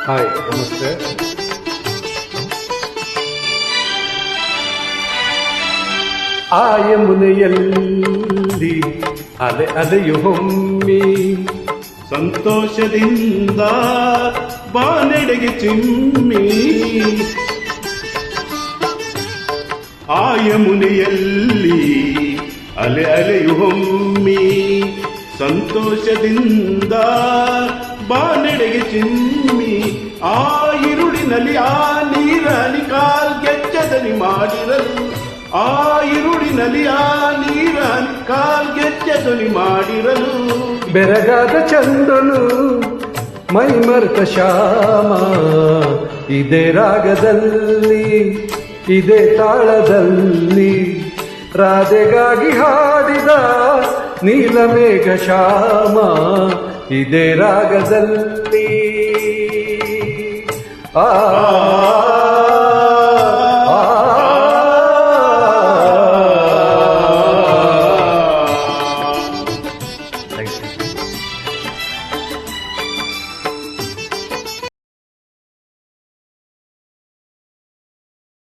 Hi ನಮಸ್ತೆ. ಆ ಯಮುನೆಯಲ್ಲಿ ಅಲೆ ಅಲೆಯು ಹೊಮ್ಮಿ ಸಂತೋಷದಿಂದ ಬಾನೆಡೆಗೆ ಚಿಮ್ಮಿ, ಆ ಯಮುನೆಯಲ್ಲಿ ಅಲೆ ಅಲೆಯು ಹೊಮ್ಮಿ ಸಂತೋಷದಿಂದ ಬಾನೆಡೆಗೆ ಚಿಮ್ಮಿ, ಆ ಇರುಳಿನಲ್ಲಿ ಆ ನೀರಲಿ ಕಾಲ್ಗೆಜ್ಜೆದನಿ ಮಾಡಿರಲು, ಆ ಇರುಳಿನಲ್ಲಿ ಆ ನೀರಲಿ ಕಾಲ್ಗೆಜ್ಜೆದನಿ ಮಾಡಿರಲು, ಬೆರಗಾದ ಚಂದ್ರನು ಮೈಮರ್ತ ಶ್ಯಾಮ ಇದೇ ರಾಗದಲ್ಲಿ ಇದೇ ತಾಳದಲ್ಲಿ ರಾಧೆಗಾಗಿ ಹಾಡಿದ ನೀಲಮೇಘ ಶ್ಯಾಮ ಇದೇ ರಾಗದಲ್ಲಿ. ಆ